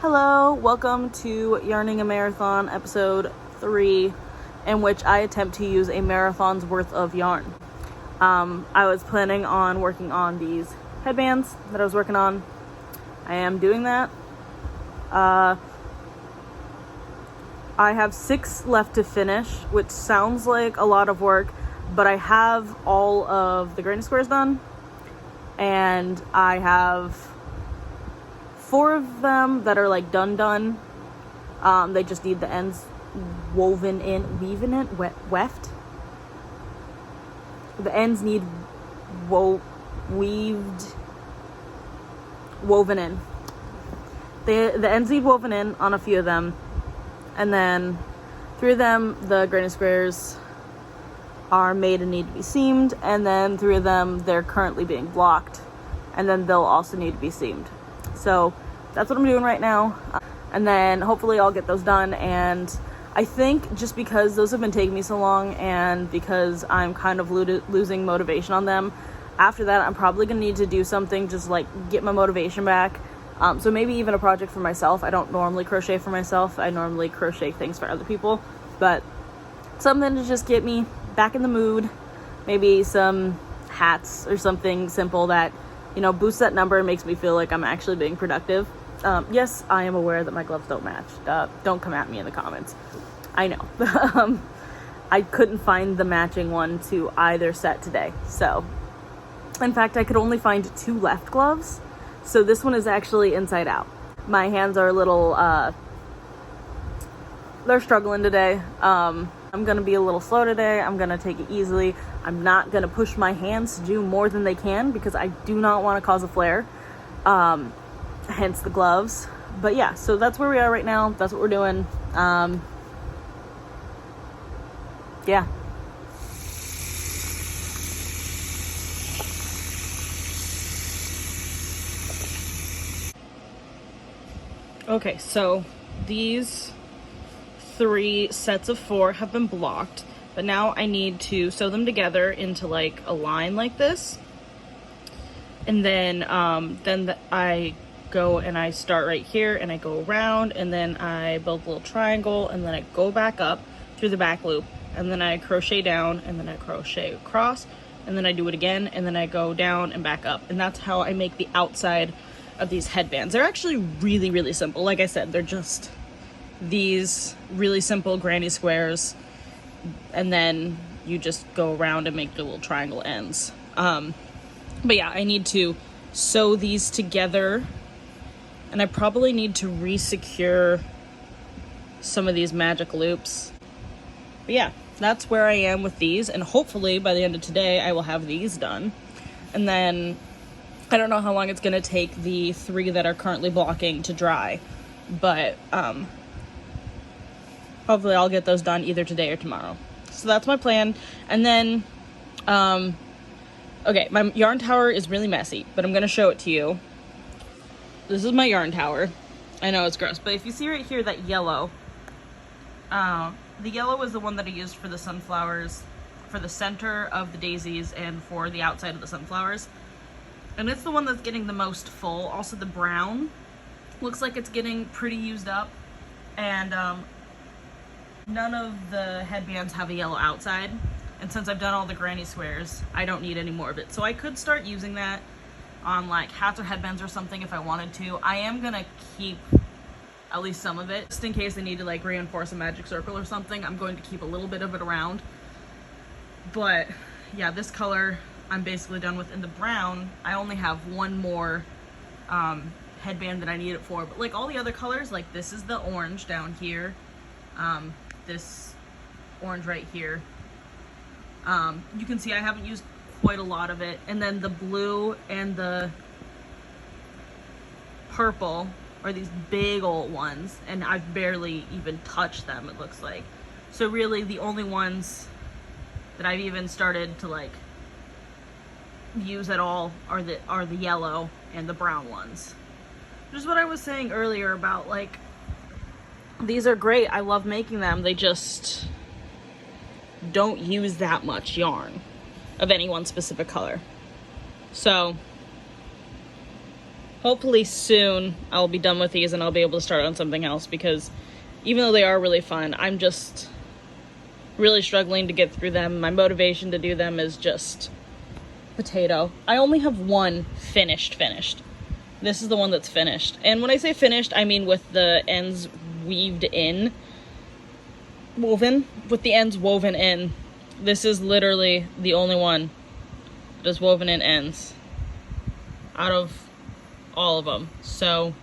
Hello, welcome to Yarning a Marathon episode 3, in which I attempt to use a marathon's worth of yarn. I was planning on working on these headbands that I was working on. I am doing that. I have 6 left to finish, which sounds like a lot of work, but I have all of the granny squares done, and I have 4 of them that are like done. They just need the ends woven in, weft. The ends need woven in. The ends need woven in on a few of them, and then 3 of them, the granny squares, are made and need to be seamed, and then 3 of them, they're currently being blocked, and then they'll also need to be seamed. So that's what I'm doing right now, and then hopefully I'll get those done. And I think just because those have been taking me so long, and because I'm kind of losing motivation on them, after that I'm probably gonna need to do something just like get my motivation back. So maybe even a project for myself. I don't normally crochet for myself. I normally crochet things for other people, but something to just get me back in the mood. Maybe some hats or something simple that, you know, boosts that number and makes me feel like I'm actually being productive. Yes, I am aware that my gloves don't match. Don't come at me in the comments. I know. I couldn't find the matching one to either set today. So, in fact, I could only find 2 left gloves. So this one is actually inside out. My hands are a little, they're struggling today. I'm gonna be a little slow today. I'm gonna take it easily. I'm not gonna push my hands to do more than they can because I do not want to cause a flare. Hence the gloves. But yeah, so that's where we are right now. That's what we're doing. Yeah. Okay, so these 3 sets of 4 have been blocked, but now I need to sew them together into like a line like this, and then I go and I start right here and I go around, and then I build a little triangle, and then I go back up through the back loop, and then I crochet down, and then I crochet across, and then I do it again, and then I go down and back up, and that's how I make the outside of these headbands. They're actually really, really simple. Like I said, they're just these really simple granny squares, and then you just go around and make the little triangle ends. But yeah, I need to sew these together, and I probably need to re-secure some of these magic loops. But yeah, that's where I am with these, and hopefully by the end of today I will have these done. And then I don't know how long it's gonna take the 3 that are currently blocking to dry, but hopefully I'll get those done either today or tomorrow. So that's my plan. And then okay, my yarn tower is really messy, but I'm gonna show it to you. This is my yarn tower. I know it's gross, but if you see right here that yellow, the yellow is the one that I used for the sunflowers, for the center of the daisies, and for the outside of the sunflowers. And it's the one that's getting the most full. Also the brown looks like it's getting pretty used up. And none of the headbands have a yellow outside. And since I've done all the granny squares, I don't need any more of it. So I could start using that on like hats or headbands or something if I wanted to. I am gonna keep at least some of it, just in case I need to like reinforce a magic circle or something. I'm going to keep a little bit of it around. But yeah, this color I'm basically done with. In the brown, I only have 1 more headband that I need it for. But like all the other colors, like this is the orange down here, this orange right here, you can see I haven't used quite a lot of it. And then the blue and the purple are these big old ones, and I've barely even touched them, it looks like. So really the only ones that I've even started to like use at all are the yellow and the brown ones. Just what I was saying earlier about like, these are great, I love making them, they just don't use that much yarn of any one specific color. So hopefully soon I'll be done with these and I'll be able to start on something else, because even though they are really fun, I'm just really struggling to get through them. My motivation to do them is just potato. I only have one finished. This is the one that's finished. And when I say finished, I mean with the ends woven with the ends woven in. This is literally the only one that is woven in ends out of all of them. So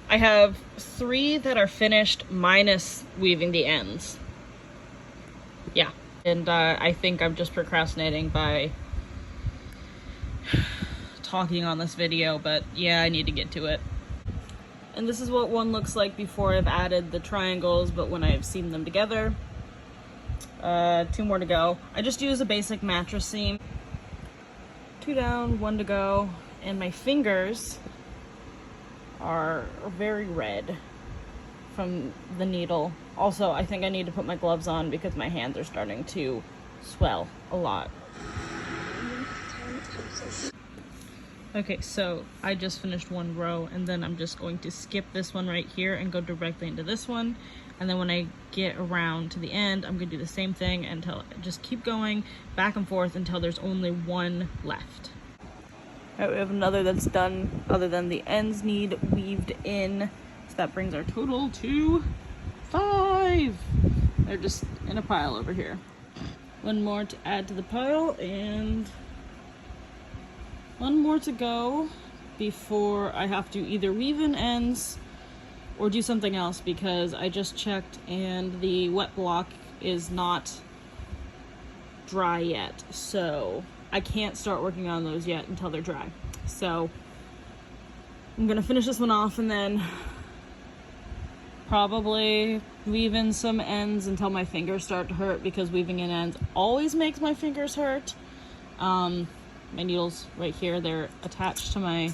I have 3 that are finished minus weaving the ends. Yeah, and I think I'm just procrastinating by talking on this video, but yeah, I need to get to it. And this is what one looks like before I've added the triangles, but when I've seamed them together. 2 more to go. I just use a basic mattress seam. 2 down, 1 to go, and my fingers are very red from the needle. Also, I think I need to put my gloves on because my hands are starting to swell a lot. Okay, so I just finished 1 row, and then I'm just going to skip this one right here and go directly into this one. And then when I get around to the end, I'm gonna do the same thing until, just keep going back and forth until there's only 1 left. All right, we have another that's done other than the ends need weaved in. So that brings our total to 5. They're just in a pile over here. 1 more to add to the pile, and 1 more to go before I have to either weave in ends or do something else, because I just checked and the wet block is not dry yet. So I can't start working on those yet until they're dry. So I'm gonna finish this one off and then probably weave in some ends until my fingers start to hurt, because weaving in ends always makes my fingers hurt. My needles right here, they're attached to my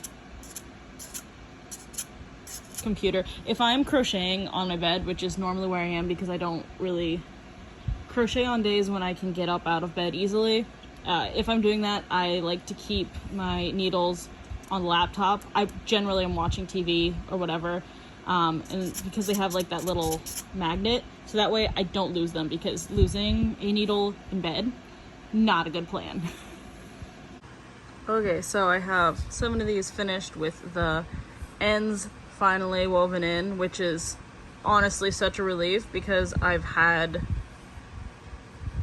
computer. If I'm crocheting on my bed, which is normally where I am because I don't really crochet on days when I can get up out of bed easily, if I'm doing that, I like to keep my needles on the laptop. I generally am watching TV or whatever, and because they have like that little magnet, so that way I don't lose them, because losing a needle in bed, not a good plan. Okay, so I have 7 of these finished with the ends finally woven in, which is honestly such a relief, because I've had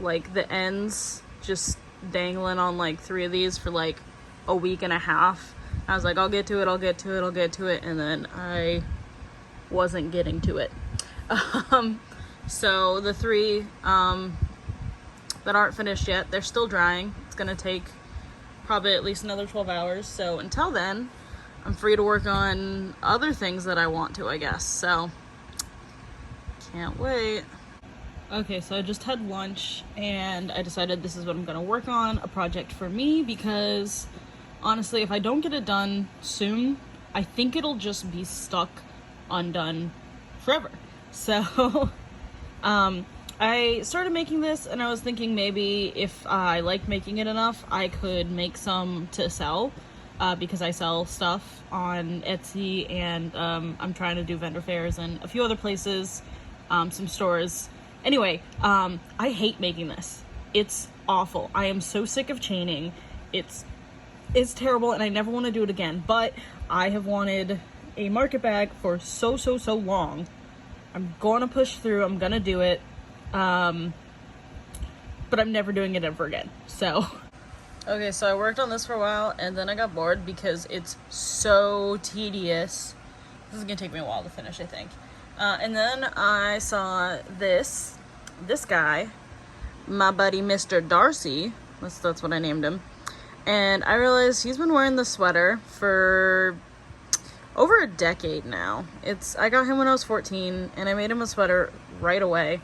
like the ends just dangling on like 3 of these for like a week and a half. I was like, I'll get to it, and then I wasn't getting to it. So the 3 that aren't finished yet, they're still drying. It's gonna take probably at least another 12 hours. So until then, I'm free to work on other things that I want to, I guess. So can't wait. Okay, so I just had lunch and I decided this is what I'm gonna work on, a project for me, because honestly, if I don't get it done soon, I think it'll just be stuck undone forever. So I started making this and I was thinking maybe if I liked making it enough, I could make some to sell, because I sell stuff on Etsy, and I'm trying to do vendor fairs and a few other places, some stores. Anyway, I hate making this. It's awful. I am so sick of chaining. It's terrible and I never want to do it again, but I have wanted a market bag for so long. I'm gonna push through, I'm gonna do it, but I'm never doing it ever again. So okay, so I worked on this for a while and then I got bored because it's so tedious. This is gonna take me a while to finish, I think. And then I saw this guy, my buddy Mr. Darcy, that's what I named him, and I realized he's been wearing the sweater for over a decade now. I got him when I was 14 and I made him a sweater right away.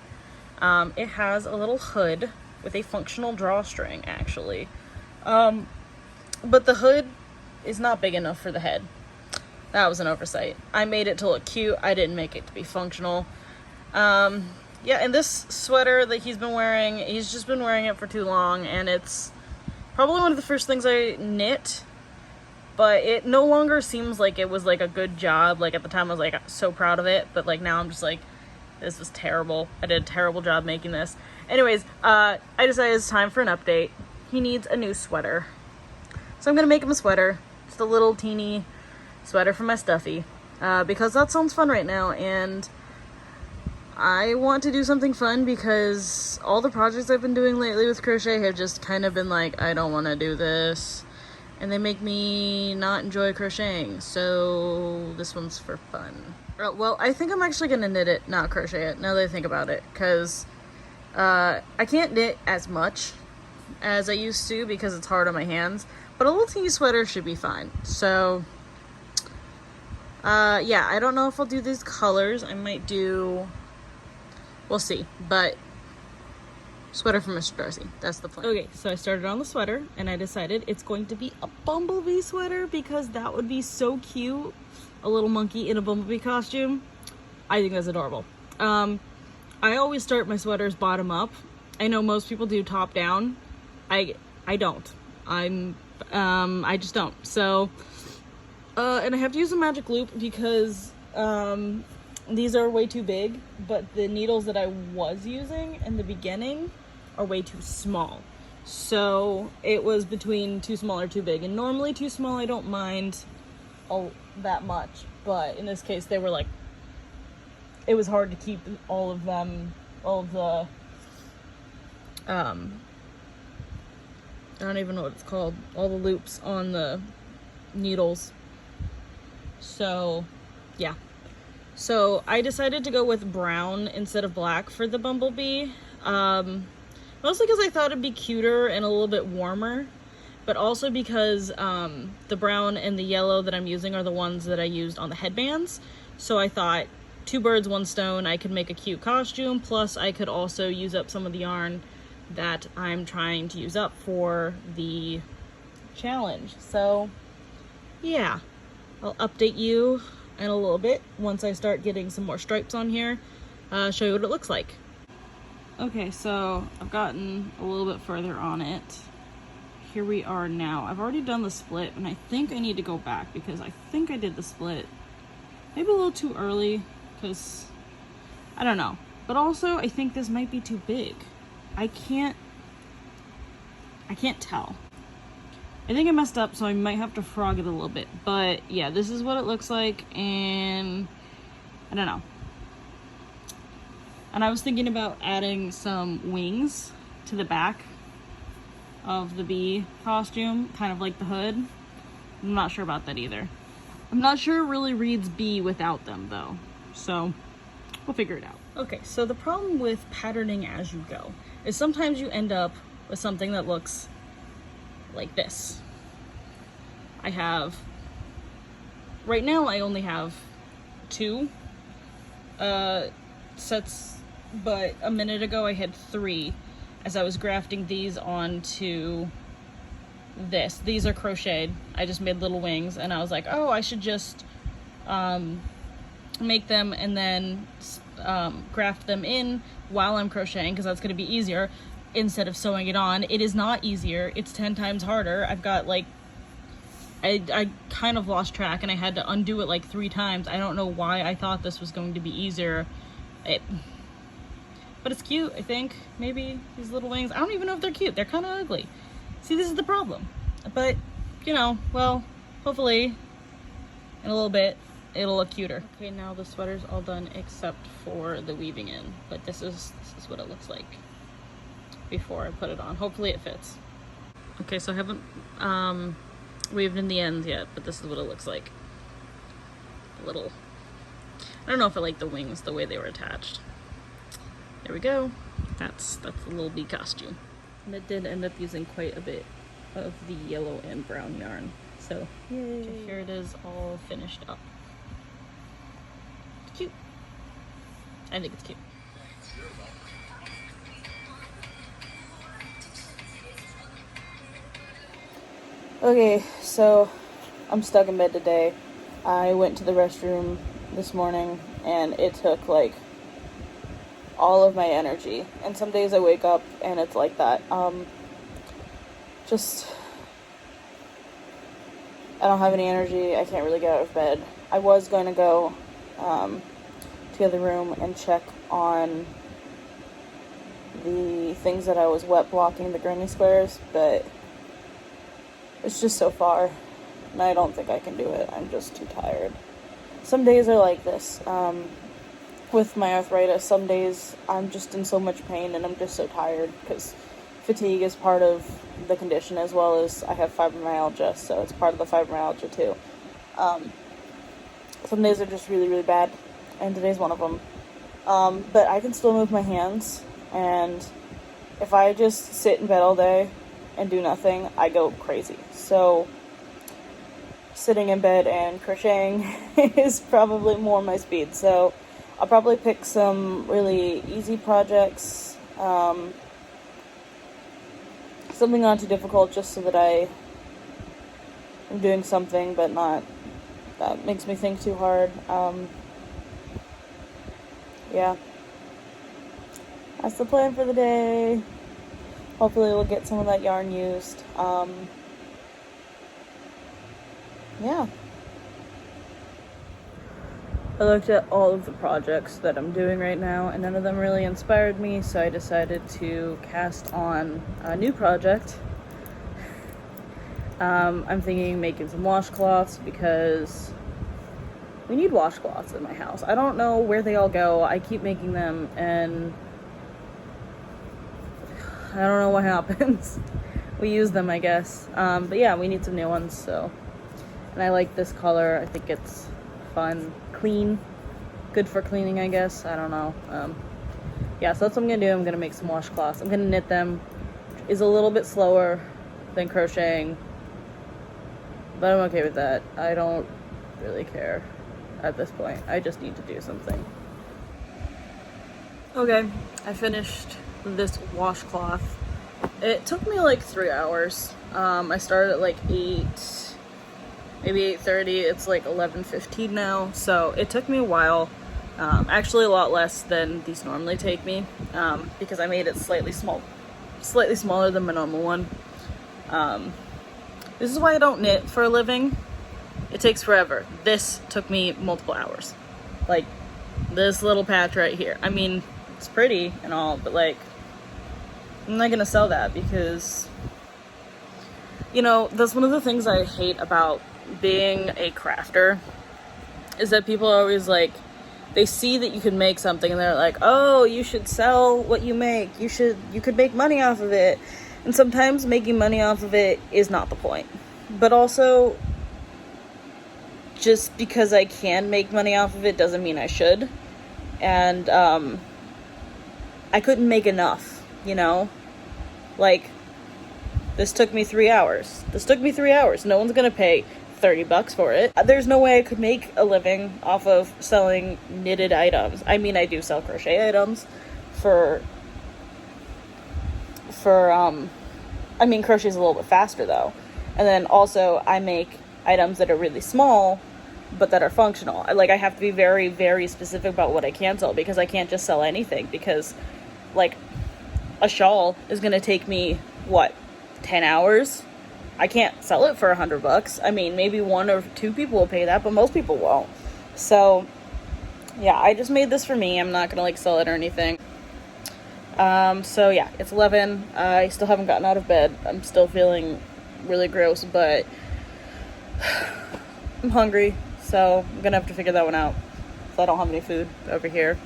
It has a little hood with a functional drawstring, actually. But the hood is not big enough for the head. That was an oversight. I made it to look cute. I didn't make it to be functional. Yeah, and this sweater that he's been wearing, he's just been wearing it for too long, and it's probably one of the first things I knit but it no longer seems like it was like a good job. Like at the time I was like so proud of it, but like now I'm just like, this was terrible. I did a terrible job making this. Anyways, I decided it's time for an update. He needs a new sweater. So I'm gonna make him a sweater. Just a little teeny sweater for my stuffy. Because that sounds fun right now, and I want to do something fun because all the projects I've been doing lately with crochet have just kind of been like, I don't want to do this. And they make me not enjoy crocheting, so this one's for fun. Well, I think I'm actually gonna knit it, not crochet it, now that I think about it, because I can't knit as much as I used to because it's hard on my hands, but a little teeny sweater should be fine. So, yeah, I don't know if I'll do these colors. I might do, we'll see, but sweater for Mr. Darcy, that's the plan. Okay, so I started on the sweater and I decided it's going to be a bumblebee sweater because that would be so cute. A little monkey in a bumblebee costume. I think that's adorable. I always start my sweaters bottom up. I know most people do top down. I don't. I just don't. So, and I have to use a magic loop because these are way too big, but the needles that I was using in the beginning are way too small. So it was between too small or too big. And normally too small I don't mind that much, but in this case they were like, it was hard to keep all of them, all of the, I don't even know what it's called, all the loops on the needles. So yeah. So I decided to go with brown instead of black for the bumblebee. Mostly because I thought it'd be cuter and a little bit warmer, but also because the brown and the yellow that I'm using are the ones that I used on the headbands. So I thought, two birds, one stone, I could make a cute costume, plus I could also use up some of the yarn that I'm trying to use up for the challenge. So yeah, I'll update you in a little bit once I start getting some more stripes on here, show you what it looks like. Okay, so I've gotten a little bit further on it. Here we are now. I've already done the split and I think I need to go back because I think I did the split maybe a little too early because I don't know, but also I think this might be too big. I can't tell. I think I messed up, so I might have to frog it a little bit. But yeah, this is what it looks like, and I don't know. And I was thinking about adding some wings to the back of the bee costume, kind of like the hood. I'm not sure about that either. I'm not sure it really reads bee without them though. So we'll figure it out. Okay, so the problem with patterning as you go is sometimes you end up with something that looks like this. I have, right now I only have 2 sets, but a minute ago I had 3 as I was grafting these onto this. These are crocheted. I just made little wings and I was like, oh, I should just make them and then graft them in while I'm crocheting because that's going to be easier instead of sewing it on. It is not easier. It's 10 times harder. I've got like, I kind of lost track and I had to undo it like 3 times. I don't know why I thought this was going to be easier. But it's cute, I think. Maybe these little wings. I don't even know if they're cute. They're kind of ugly. See, this is the problem. But, you know, well, hopefully in a little bit it'll look cuter. Okay, now the sweater's all done except for the weaving in. But this is what it looks like before I put it on. Hopefully it fits. Okay, so I haven't weaved in the ends yet, but this is what it looks like. A little, I don't know if I like the wings the way they were attached. There we go. That's the little bee costume. And it did end up using quite a bit of the yellow and brown yarn. So yay. Okay, here it is all finished up. It's cute. I think it's cute. Okay, so I'm stuck in bed today. I went to the restroom this morning and it took like all of my energy. And some days I wake up and it's like that. Just I don't have any energy. I can't really get out of bed. I was going to go to the other room and check on the things that I was wet blocking the granny squares, but it's just so far, and I don't think I can do it. I'm just too tired. Some days are like this. With my arthritis, some days I'm just in so much pain and I'm just so tired because fatigue is part of the condition, as well as I have fibromyalgia, so it's part of the fibromyalgia too. Some days are just really, really bad, and today's one of them. But I can still move my hands, and if I just sit in bed all day and do nothing, I go crazy. So sitting in bed and crocheting is probably more my speed. So I'll probably pick some really easy projects, something not too difficult, just so that I am doing something, but not that makes me think too hard. Yeah, that's the plan for the day. Hopefully we'll get some of that yarn used. Yeah. I looked at all of the projects that I'm doing right now, and none of them really inspired me, so I decided to cast on a new project. I'm thinking making some washcloths, because we need washcloths in my house. I don't know where they all go. I keep making them, and I don't know what happens. We use them, I guess. But yeah, we need some new ones, so. And I like this color. I think it's fun. Clean, good for cleaning, I guess. I don't know. Yeah, so that's what I'm gonna do. I'm gonna make some washcloths. I'm gonna knit them. Is a little bit slower than crocheting, but I'm okay with that. I don't really care at this point. I just need to do something. Okay, I finished this washcloth. It took me like 3 hours. I started at like 8, maybe 8:30. It's like 11:15 now, so it took me a while. Actually a lot less than these normally take me, because I made it slightly smaller than my normal one. This is why I don't knit for a living. It takes forever. This took me multiple hours. Like this little patch right here. I mean, it's pretty and all, but like, I'm not gonna sell that because, you know, that's one of the things I hate about being a crafter, is that people are always like, they see that you can make something and they're like, oh, you should sell what you make, you could make money off of it. And sometimes making money off of it is not the point. But also, just because I can make money off of it doesn't mean I should. And I couldn't make enough, you know? Like, this took me 3 hours. No one's gonna pay $30 for it. There's no way I could make a living off of selling knitted items. I mean, I do sell crochet items I mean, crochet's a little bit faster though. And then also I make items that are really small, but that are functional. I have to be very, very specific about what I can sell, because I can't just sell anything, because like a shawl is gonna take me, what, 10 hours? I can't sell it for $100. I mean, maybe 1 or 2 people will pay that, but most people won't. So yeah, I just made this for me. I'm not gonna like sell it or anything. So yeah, it's 11. I still haven't gotten out of bed. I'm still feeling really gross, but I'm hungry, so I'm gonna have to figure that one out. So I don't have any food over here.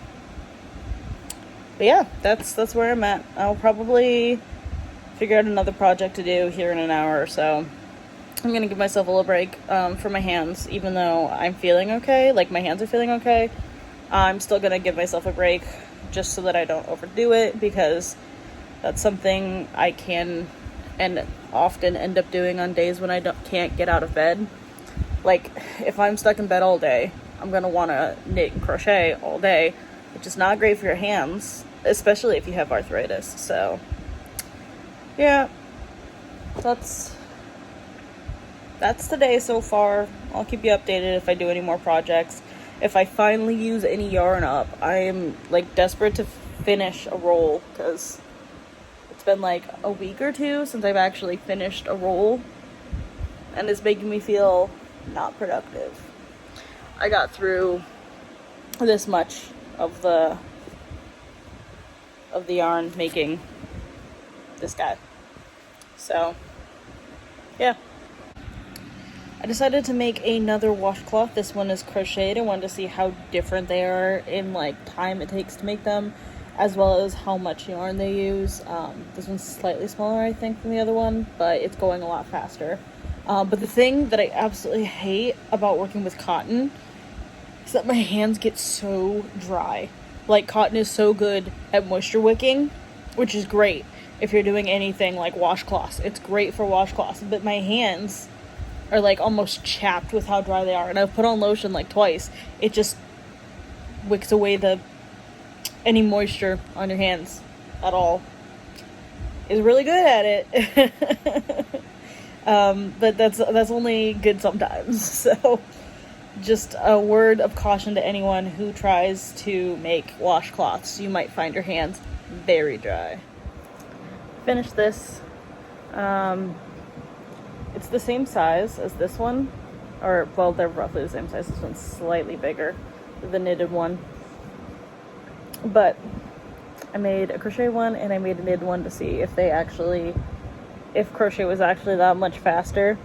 But yeah, that's where I'm at. I'll probably figure out another project to do here in an hour or so. I'm gonna give myself a little break for my hands, even though I'm feeling okay, like my hands are feeling okay. I'm still gonna give myself a break just so that I don't overdo it, because that's something I can and often end up doing on days when I can't get out of bed. Like, if I'm stuck in bed all day, I'm gonna wanna knit and crochet all day, which is not great for your hands, especially if you have arthritis. So yeah, that's the day so far. I'll keep you updated if I do any more projects. If I finally use any yarn up, I am like desperate to finish a roll, because it's been like a week or 2 since I've actually finished a roll. and it's making me feel not productive. I got through this much of the yarn making this guy. So yeah, I decided to make another washcloth. This one is crocheted. I wanted to see how different they are in like time it takes to make them, as well as how much yarn they use. This one's slightly smaller, I think, than the other one, but it's going a lot faster. But the thing that I absolutely hate about working with cotton is that my hands get so dry. Like, cotton is so good at moisture wicking, which is great if you're doing anything like washcloths. It's great for washcloths, but my hands are like almost chapped with how dry they are, and I've put on lotion like twice. It just wicks away any moisture on your hands at all. It's really good at it. But that's only good sometimes. So just a word of caution to anyone who tries to make washcloths. You might find your hands very dry. Finish this. It's the same size as this one, or well, they're roughly the same size. This one's slightly bigger, the knitted one. But I made a crochet one and I made a knitted one to see if crochet was actually that much faster.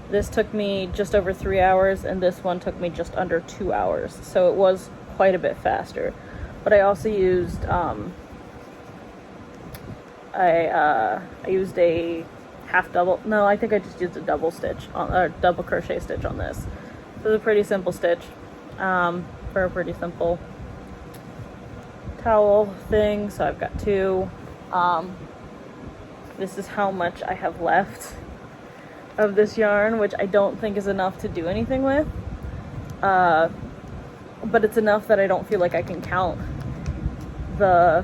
This took me just over 3 hours, and this one took me just under 2 hours. So it was quite a bit faster. But I also used I used a half double. No, I think I just used a double crochet stitch on this. So it's a pretty simple stitch for a pretty simple towel thing. So I've got two. This is how much I have left of this yarn, which I don't think is enough to do anything with. But it's enough that I don't feel like I can count the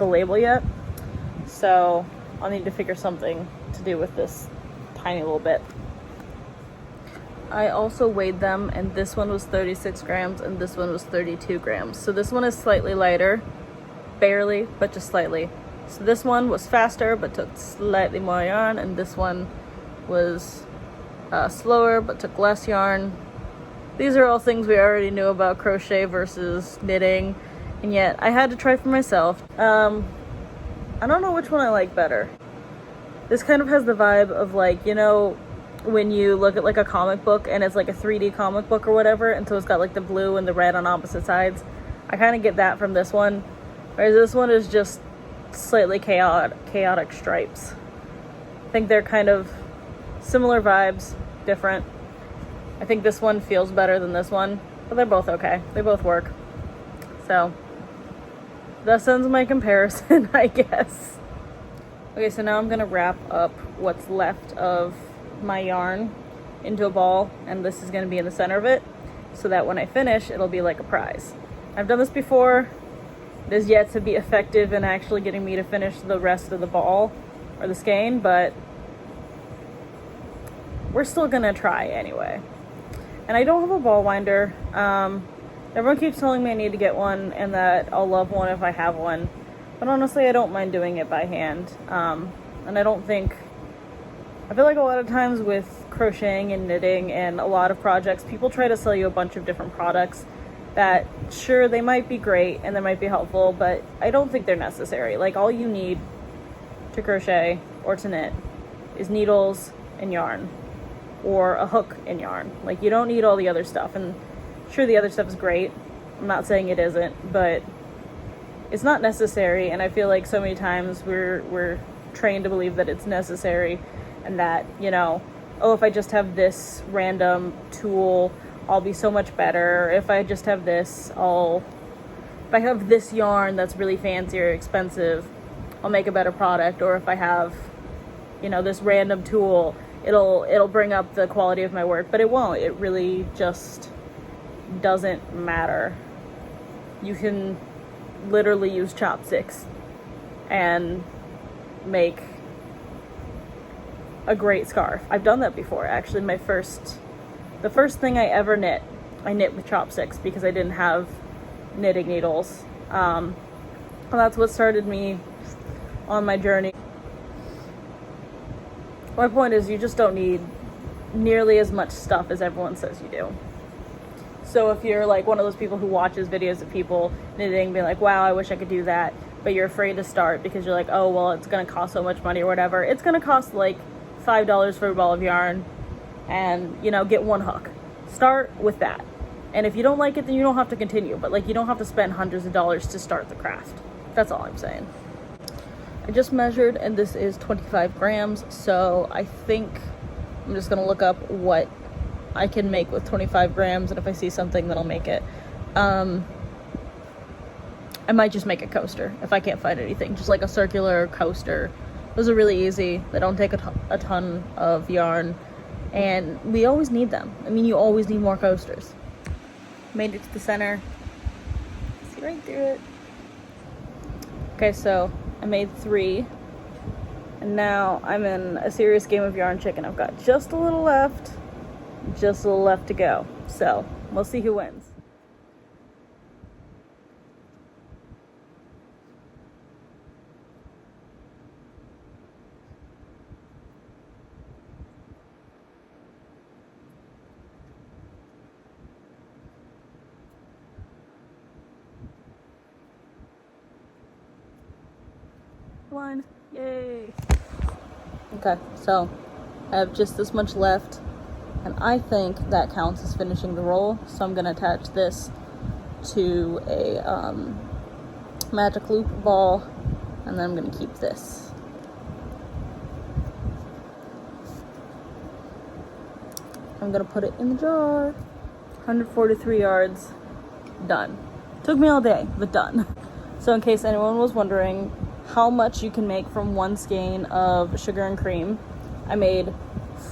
label yet. So I'll need to figure something to do with this tiny little bit. I also weighed them, and this one was 36 grams and this one was 32 grams. So this one is slightly lighter, barely, but just slightly. So this one was faster but took slightly more yarn, and this one was slower but took less yarn. These are all things we already knew about crochet versus knitting, and yet I had to try for myself. I don't know which one I like better. This kind of has the vibe of, like, you know, when you look at like a comic book and it's like a 3D comic book or whatever, and so it's got like the blue and the red on opposite sides. I kind of get that from this one, whereas this one is just slightly chaotic stripes. I think they're kind of similar vibes, different. I think this one feels better than this one, but they're both okay. They both work. So that ends my comparison, I guess. Okay, so now I'm gonna wrap up what's left of my yarn into a ball, and this is gonna be in the center of it, so that when I finish, it'll be like a prize. I've done this before. It is yet to be effective in actually getting me to finish the rest of the ball or the skein, but we're still gonna try anyway. And I don't have a ball winder. Everyone keeps telling me I need to get one and that I'll love one if I have one. But honestly, I don't mind doing it by hand. And I feel like a lot of times with crocheting and knitting and a lot of projects, people try to sell you a bunch of different products that, sure, they might be great and they might be helpful, but I don't think they're necessary. Like, all you need to crochet or to knit is needles and yarn, or a hook and yarn. Like, you don't need all the other stuff. And sure, the other stuff is great. I'm not saying it isn't, but it's not necessary. And I feel like so many times we're trained to believe that it's necessary, and that, you know, oh, if I just have this random tool, I'll be so much better. If I just have this, if I have this yarn that's really fancy or expensive, I'll make a better product. Or if I have, you know, this random tool, it'll bring up the quality of my work. But it won't. It really just doesn't matter. You can literally use chopsticks and make a great scarf. I've done that before, actually. The first thing I ever knit, I knit with chopsticks because I didn't have knitting needles. And that's what started me on my journey. My point is, you just don't need nearly as much stuff as everyone says you do. So if you're like one of those people who watches videos of people knitting, being like, wow, I wish I could do that, but you're afraid to start because you're like, oh, well, it's going to cost so much money or whatever. It's going to cost like $5 for a ball of yarn and, you know, get one hook. Start with that. And if you don't like it, then you don't have to continue. But like, you don't have to spend hundreds of dollars to start the craft. That's all I'm saying. I just measured and this is 25 grams. So I think I'm just going to look up what I can make with 25 grams. And if I see something, then I'll make it. I might just make a coaster if I can't find anything. Just like a circular coaster. Those are really easy. They don't take a ton of yarn. And we always need them. I mean, you always need more coasters. Made it to the center. See right through it. Okay, so I made 3. And now I'm in a serious game of yarn chicken. I've got just a little left. Just a little left to go. So we'll see who wins. One. Yay. Okay, so I have just this much left, and I think that counts as finishing the roll. So I'm gonna attach this to a magic loop ball, and then I'm gonna keep this. I'm gonna put it in the jar. 143 yards, done. Took me all day, but done. So in case anyone was wondering how much you can make from one skein of sugar and cream, I made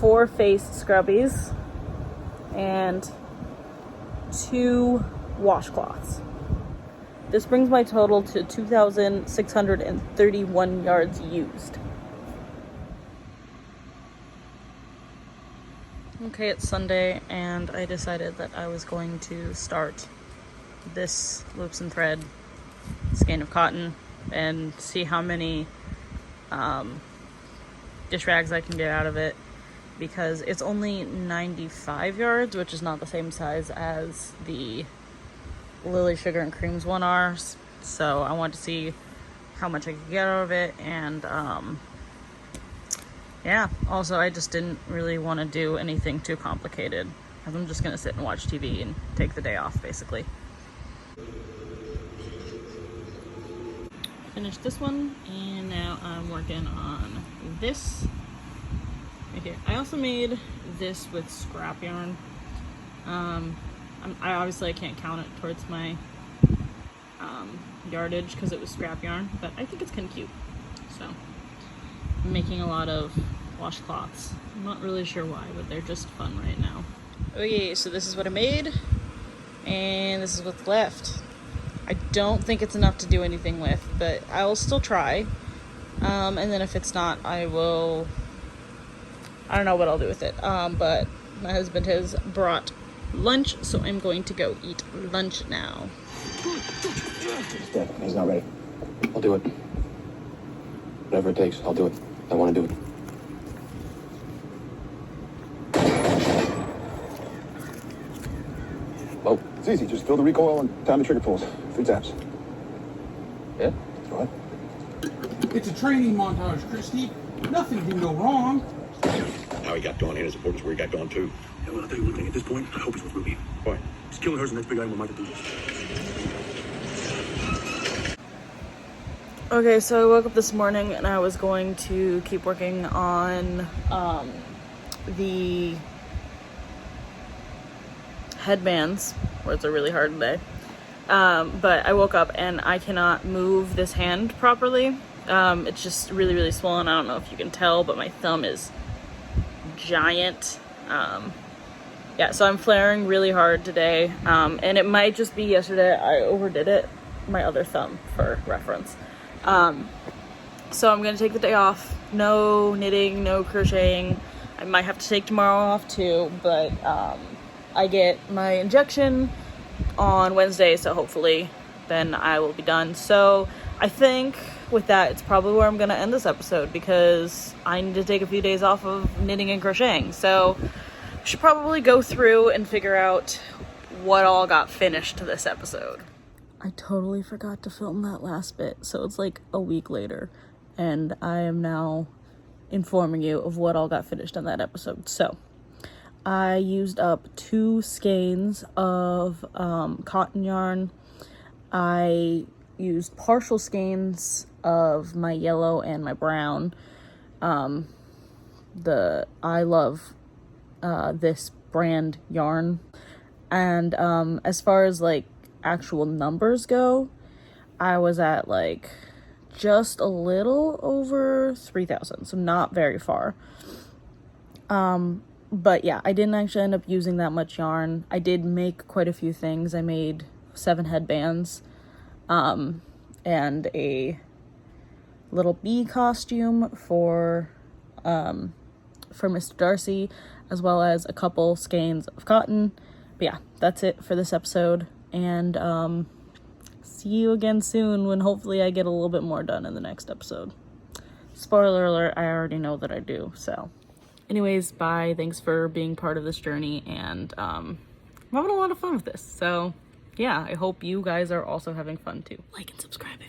4 face scrubbies and 2 washcloths. This brings my total to 2,631 yards used. Okay, it's Sunday and I decided that I was going to start this loops and thread skein of cotton and see how many dish rags I can get out of it, because it's only 95 yards, which is not the same size as the Lily Sugar and Creams one are. So I want to see how much I could get out of it, and yeah, also I just didn't really want to do anything too complicated, because I'm just gonna sit and watch TV and take the day off basically. Finished this one, and now I'm working on this right here. I also made this with scrap yarn. I obviously can't count it towards my yardage because it was scrap yarn, but I think it's kind of cute. So I'm making a lot of washcloths. I'm not really sure why, but they're just fun right now. Okay, so this is what I made, and this is what's left. I don't think it's enough to do anything with, but I will still try. And then if it's not, I don't know what I'll do with it. But my husband has brought lunch, so I'm going to go eat lunch now. He's dead. He's not ready. I'll do it. Whatever it takes, I'll do it. I want to do it. Well, It's easy. Just fill the recoil and time the trigger pulls. 3 taps. yeah? Go ahead. It's a training montage, Christy. Nothing can go wrong. How he got gone ain't as important as where he got gone to. Yeah, well, I'll tell you one thing. At this point, I hope he's with Ruby. Why? He's killing her's the next big item on my to-do list. Okay, so I woke up this morning and I was going to keep working on the headbands. Words are really hard today. But I woke up and I cannot move this hand properly. It's just really, really swollen. I don't know if you can tell, but my thumb is giant. Yeah, so I'm flaring really hard today. And it might just be yesterday I overdid it. My other thumb, for reference. So I'm gonna take the day off. No knitting, no crocheting. I might have to take tomorrow off too, but I get my injection on Wednesday, so hopefully then I will be done. So I think with that, it's probably where I'm gonna end this episode because I need to take a few days off of knitting and crocheting. So I should probably go through and figure out what all got finished this episode. I totally forgot to film that last bit, so it's like a week later, and I am now informing you of what all got finished on that episode. So I used up 2 skeins of cotton yarn. I used partial skeins of my yellow and my brown. I love this brand yarn. And as far as like actual numbers go, I was at like just a little over 3,000, so not very far. But yeah, I didn't actually end up using that much yarn. I did make quite a few things. I made 7 headbands, and a little bee costume for Mr. Darcy, as well as a couple skeins of cotton. But yeah, that's it for this episode, and see you again soon when hopefully I get a little bit more done in the next episode. Spoiler alert, I already know that I do, so. Anyways, bye. Thanks for being part of this journey, and I'm having a lot of fun with this. So yeah, I hope you guys are also having fun too. Like and subscribe.